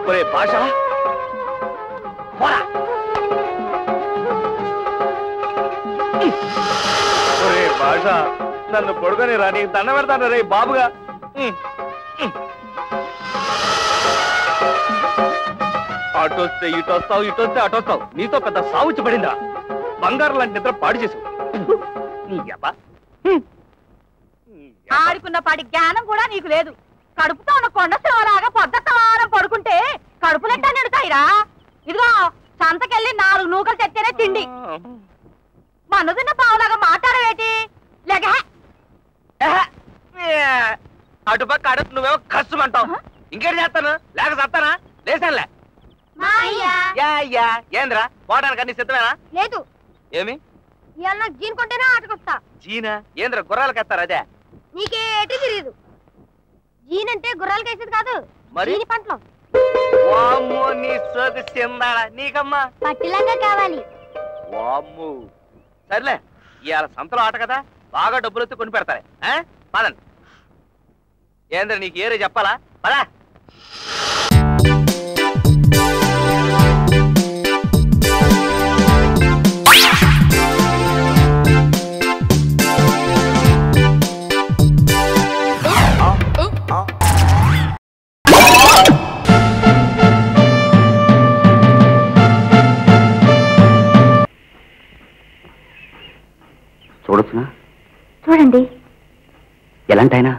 ఒరే భాష ఒరే భాష నన్ను పడుకొని రా నీకు దండ పెడతాను రే బాబుగా అటొస్తే ఇటొస్తావు ఇటొస్తే అటొస్తావు నీతో పెద్ద సావుచ్చి పడిందా బంగారం లాంటి నిద్ర పాడు చేసావు ఆడుకున్న పాటి జ్ఞానం కూడా నీకు లేదు కడుపుతో ఉన్న కొండ శివలాగా పొద్దువారం పడుకుంటే కడుపులెట్టా నిడుతాయిరా ఇదిగో సంతకెళ్ళి 4 నూకలు తెచ్చేనే తిండి మనదున్న పావులాగా మాట్లాడవేటి లేక అటుపక్క అడుగు నువ్వేమో కష్టమంటావు ఇంకేం చేస్తాను లేక చేస్తానా లేసానులే ఏంద్రా పోవడానికి అన్ని సిద్ధమేనా లేదు ఏమి జీన్ కొంటేనే ఆటకొస్తా జీనా ఏంద్ర గుర్రాలకు వేస్తారు అదే నీకేటి తెలియదు జీన్ అంటే గుర్రాలకు వేసేది కాదు మరి పంటలో వామ్మో నీ సోది చిందాడా నీకమ్మా పట్టిలాగా కావాలి వామ్మో సర్లే ఇవాళ సంతలో ఆట కదా బాగా డబ్బులు వచ్చి కొని పెడతారే పదండి ఏంద్ర నీకు ఏరే చెప్పాలా పదా చూడొచ్చునా చూడండి ఎలాంటి ఆయన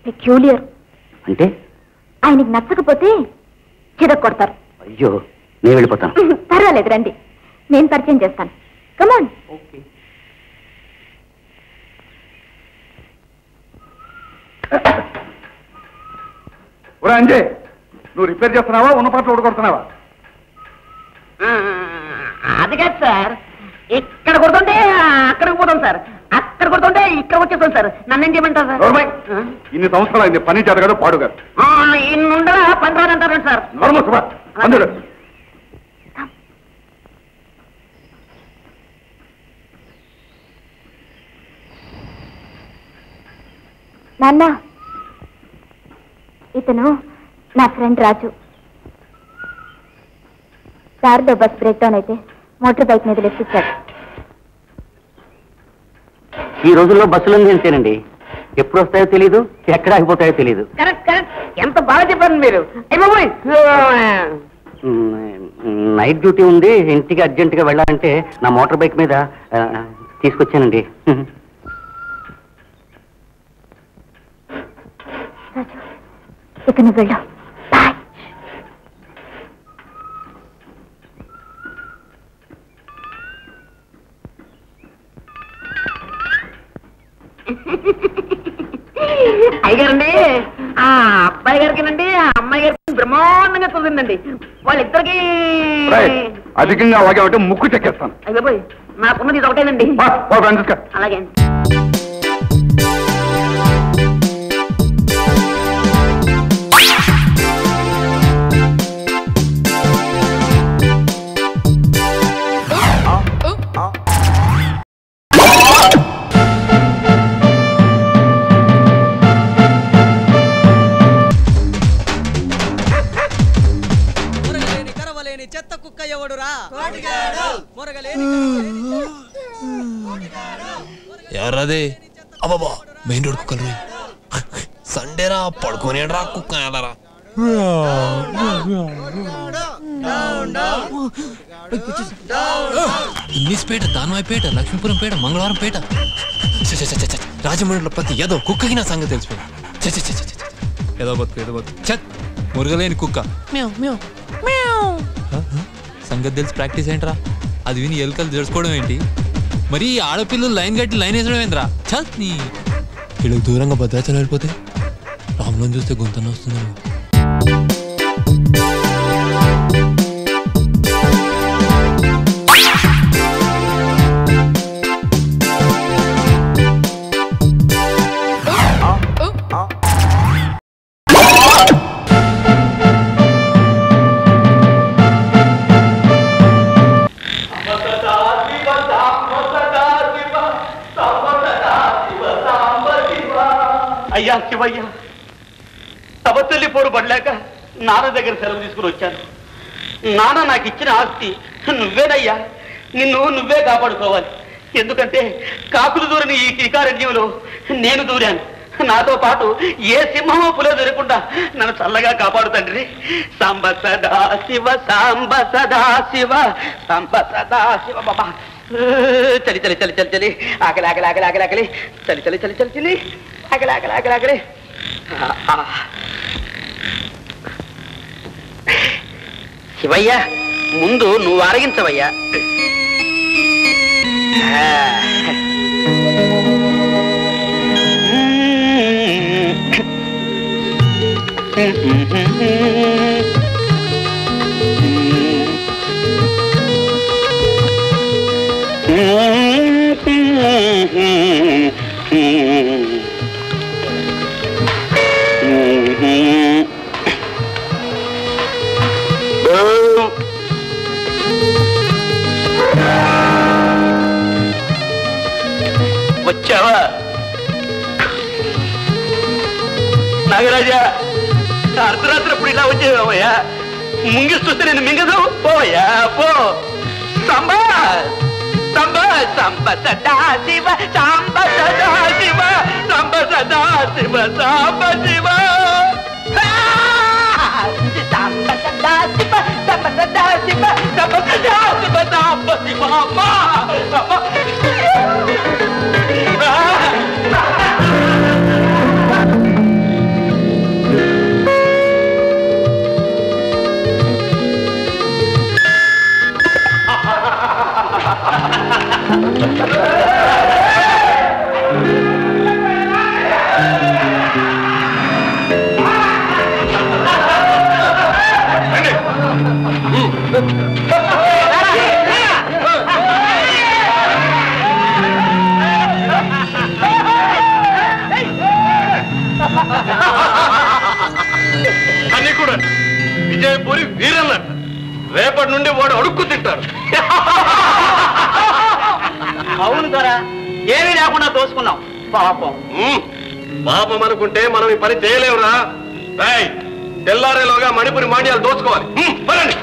పెక్యూలియర్ అంటే ఆయనకి నచ్చకపోతే చిరక్ కొడతారు అయ్యో నేను వెళ్ళిపోతాను పర్వాలేదు రండి నేను పరిచయం చేస్తాను కమాన్ అంజయ్ నువ్వు రిపేర్ చేస్తున్నావా ఉన్న పాటలు ఓడగొడుతున్నావా అది కాదు సార్ ఇక్కడ కొడుతుంటే అక్కడికి పోతాం సార్ అక్కడ కొడుతుంటే ఇక్కడ వచ్చేస్తాం సార్ నన్ను ఏం చేయమంటారు సార్ ఇన్ని సంవత్సరాలు అయింది పని చేతగాడు పాడుగారు ఇన్నుండగా పని రాదంటారు సార్ అందులో నాన్న ఇతను నా ఫ్రెండ్ రాజు దారిలో బస్ బ్రేక్ డౌన్ అయితే మోటార్ బైక్ మీద లెక్కిచ్చాడు ఈ రోజుల్లో బస్సులన్నీ అంతేనండి ఎప్పుడు వస్తాయో తెలీదు ఎక్కడ ఆగిపోతాయో తెలీదు కరెక్ట్ కరెక్ట్ ఎంత బాగా చెప్పారు మీరు నైట్ డ్యూటీ ఉంది ఇంటికి అర్జెంటుగా వెళ్ళాలంటే నా మోటార్ బైక్ మీద తీసుకొచ్చానండి ఇక నువ్వు వెళ్ళు అయ్యగారండి ఆ అబ్బాయి గారికినండి ఆ అమ్మాయి గారికి బ్రహ్మాండంగా కుదిరిందండి వాళ్ళిద్దరికి అధికంగా అలాగే ముక్కు చెక్కేస్తాను అయ్యబాయ్ నాకున్నది ఇది ఒకటేనండి అలాగే చెత్త కుక్క ఎవడురా ఎవరది అబ్బాబా మెయిన్ రోడ్ కుక్కలు సండేరా పడుకొని రా కుక్క ఎలారా ఇంగ్లీష్పేట దానవాయిపేట లక్ష్మీపురంపేట మంగళవారంపేట రాజమండ్రిలో ప్రతి ఏదో కుక్కకి నా సంగతి తెలిసిపోయింది ఏదో బతుకు ఏదో బతుకు చత్ మురగలేని కుక్క సంగతి తెలిసి ప్రాక్టీస్ ఏంట్రా అది విని ఎలుకలు జరుచుకోవడం ఏంటి మరి ఆడపిల్లలు లైన్ కట్టి లైన్ వేసడం ఏంట్రా చత్ నీ వీళ్ళకి దూరంగా భద్రాచలం వెళ్ళిపోతే రామ్లోని చూస్తే గొంతన వస్తుందేమో అయ్యా శివయ్య తపస్సు తల్లి పోరు పడలేక నాన్న దగ్గర సెలవు తీసుకుని వచ్చాను. నాన్న నాకు ఇచ్చిన ఆస్తి నువ్వేనయ్యా, నిన్ను నువ్వే కాపాడుకోవాలి. ఎందుకంటే కాకులు దూరని ఈ టీకారణ్యంలో నేను దూరాను. నాతో పాటు ఏ సింహమో పులో దొరకకుండా నన్ను చల్లగా కాపాడు తండ్రి. సాంబ సదా శివ, సాంబ సదా శివ, సాంబ సదా శివ. బాబా చలి చలి చలి చలి చలి, ఆకలి ఆకలి ఆకలి ఆకలి ఆకలి, చలి చలి చలి చలి చలి, ఆకలి ఆకలి ఆకలి ఆకలి. శివయ్య, ముందు నువ్వు ఆరగించవయ్యా. వచ్చావా నాగరాజా? అర్ధరాత్రి అప్పుడు ఇలా వచ్చేవయ్యా. ముంగి చూస్తే నేను మింగదు. పోయా పో. సంబా సంబ సంబ సదా శివ, సాంబ సదా శివ, సంబ సదా శివ, సాంబ శివ, సాంబ సదా శివ, సంబ సదా శివ, సంబ సదా శివ, సాంబ శివ. అమ్మా అన్ని కూడా విజయపూరి వీరన్న. రేపటి నుండి వాడు అడుక్కు తింటారు. అవును దొరా, ఏమీ లేకుండా దోసుకున్నాం. పాపం. పాపం అనుకుంటే మనం ఈ పని చేయలేవురా. తెల్లారేలోగా మణిపురి మాండ్యాలు దోచుకోవాలి. పదండి.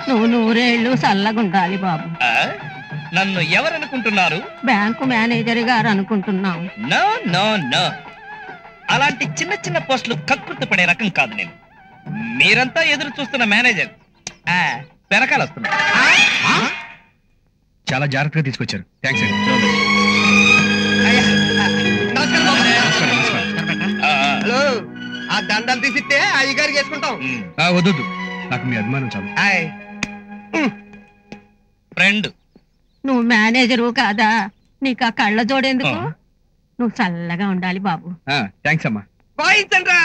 నువ్వు నూరేళ్లు చల్లగుండాలి బాబు. నన్ను ఎవరనుకుంటున్నారు? బ్యాంకు మేనేజర్ గారు అనుకుంటున్నాం. నో నో నో, అలాంటి చిన్న చిన్న పోస్టులు కక్కుర్తి పడే రకం కాదు నేను. మీరంతా ఎదురు చూస్తున్న మేనేజర్. పెరకాలు వస్తున్నా. చాలా జాగ్రత్తగా తీసుకొచ్చారు. థ్యాంక్స్ అండి. హలో, ఆ దండాలు తీసిస్తే అయ్యగారికి వేసుకుంటాం. వద్దు, నాకు మీ అభిమానం చాలు. ఫ్రెండ్, నువ్వు మేనేజరు కాదా? నీకు ఆ కళ్ళ జోడేందుకు? నువ్వు చల్లగా ఉండాలి బాబు. థ్యాంక్స్ అమ్మా. వాయించండ్రా.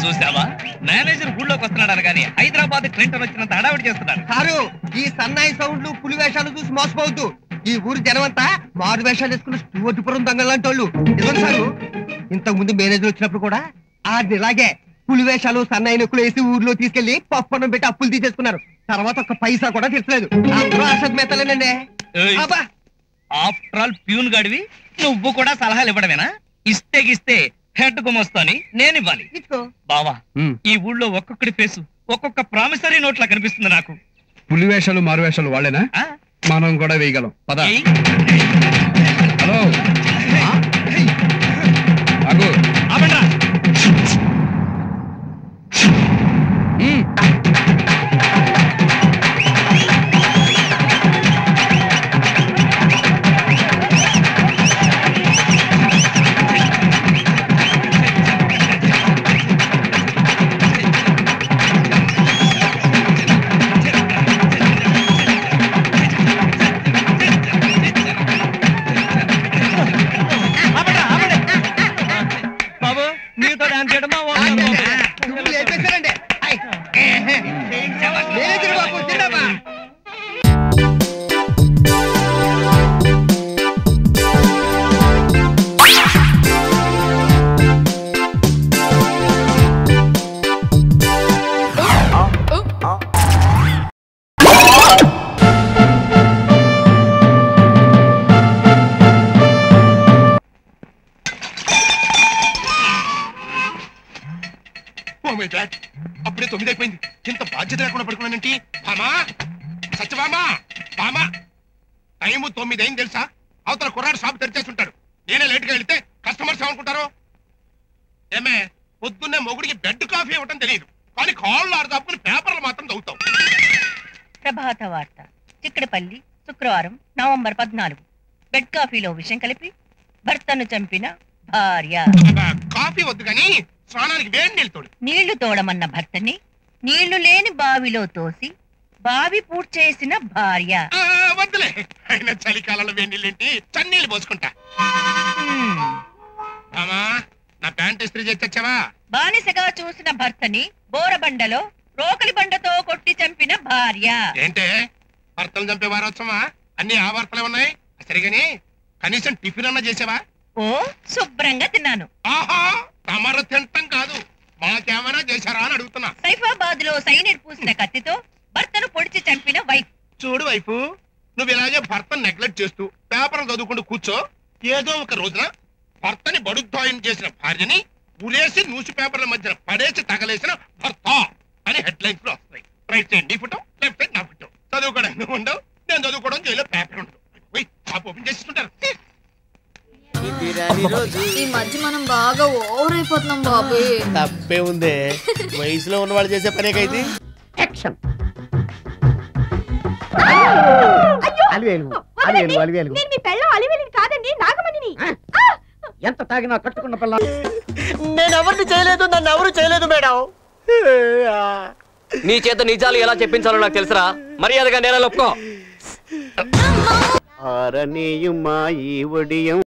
చూసావా, మేనేజర్ ఊళ్ళోకి వస్తున్నాడు అనగానే హైదరాబాద్ క్లింటన్ వచ్చినంత హడావిడి చేస్తున్నాడు. సారు, ఈ సన్నాయి సౌండ్లు పులి వేషాలు చూసి మోసపోవద్దు. ఈ ఊరు జనమంతా మారు వేషాలు వేసుకున్న స్టూవర్టుపురం దొంగలాంటి వాళ్ళు. నిజం సారు, ఇంతకు ముందు మేనేజర్ వచ్చినప్పుడు కూడా అది ఇలాగే పులి వేషాలు సన్నాయి నొక్కులు వేసి ఊర్లో తీసుకెళ్లి పప్పనం పెట్టి అప్పులు తీసేసుకున్నారు. తర్వాత ఒక్క పైసా కూడా తీర్చలేదు. అందరూ అసత్ మేతలేనండి. ఆఫ్టర్ ఆల్ ప్యూన్ గాడివి నువ్వు కూడా సలహాలు ఇవ్వడమేనా? ఇస్తే గిస్తే హెడ్ గుమస్తాని నేను ఇవ్వాలి. బావా, ఈ ఊళ్ళో ఒక్కొక్కడి ఫేసు ఒక్కొక్క ప్రామిసరీ నోట్లా కనిపిస్తుంది నాకు. పులి వేషాలు మారు వేషాలు వాళ్ళేనా? మనం కూడా వేయగలం. పద. హలో ఆగు. అప్పుడే 9 అయిపోయింది. ఇంత బాధ్యత లేకుండా పడుకున్నానంటే బామా సత్యబామా బామా టైము 9 అయింది తెలుసా? అవతల కుర్రాడు షాప్ తెరిచేస్తుంటాడు. నేనే లేట్గా వెళితే కస్టమర్స్ ఏమనుకుంటారు? ఏమే పొద్దున్నే మొగుడికి బెడ్ కాఫీ ఇవ్వటం తెలియదు, కానీ కాళ్ళు ఆడదాపుకుని పేపర్లు మాత్రం చదువుతావు. ప్రభాత వార్త చిక్కడపల్లి శుక్రవారం నవంబర్ 14. బెడ్ కాఫీలో విషం కలిపి భర్తను చంపిన భార్య. కాఫీ వద్దు కానీ స్నానానికి వేడి నీళ్ళు తోడు. నీళ్లు తోడమన్న భర్తని నీళ్లు లేని బావిలో తోసి బావి పూడ్చేసిన భార్య. వద్దులే, అయినా చలికాలంలో వేడి నీళ్ళేంటి, చన్నీళ్ళు పోసుకుంటా. మామా నా ప్యాంట్ ఇస్త్రీ చేసి బానిసగా చూసిన భర్తని బోరబండలో రోకలి బండతో కొట్టి చంపిన భార్య. ఏంటే భర్తలు చంపే వారోత్సవమా? అన్ని ఆ వార్తలే ఉన్నాయి. సరిగాని కనీసం టిఫిన్ అన్నా చేసావా? ఓ శుభ్రంగా తిన్నాను. ఆహా తమరు తింటాం కాదు, మాకేమైనా చేశారా అని అడుగుతున్నా. సైఫాబాద్ లో సైనిడ్ పూసిన కత్తితో భర్తను పొడిచి చంపిన వైఫ్. చూడు వైఫ్, నువ్వు ఇలాగే భర్తను నెగ్లెక్ట్ చేస్తూ పేపర్లు చదువుకుంటూ కూర్చో. ఏదో ఒక రోజున భర్తని బడుద్దాయం చేసిన భార్యని ఉరేసి న్యూస్ పేపర్ల మధ్యన పడేసి తగలేసిన భర్త అని హెడ్ లైన్స్ లో వస్తాయి. రైట్ సైడ్ నీ ఫోటో, లెఫ్ట్ సైడ్ నా ఫోటో. చదువుకోవడం నువ్వు ఉండవు, నేను చదువుకోవడం జైల్లో పేపర్ ఉండదు. షాప్ ఓపెన్ చేస్తుంటారు. ఈ మధ్య మనం బాగా ఓవర్ అయిపోతున్నాం బాబు. తప్పే ఉందే, వయసులో ఉన్నవాళ్ళు చేసే పనేకైతే. ఎంత తాగినా కట్టుకున్న పిల్ల. నేను ఎవరిని చేయలేదు, నన్ను ఎవరు చేయలేదు మేడం. నీ చేత నిజాలు ఎలా చెప్పించాలో నాకు తెలుసురా. మర్యాదగా నేల ఒప్పుకో. ఆరనీయుమా ఈ ఒడియం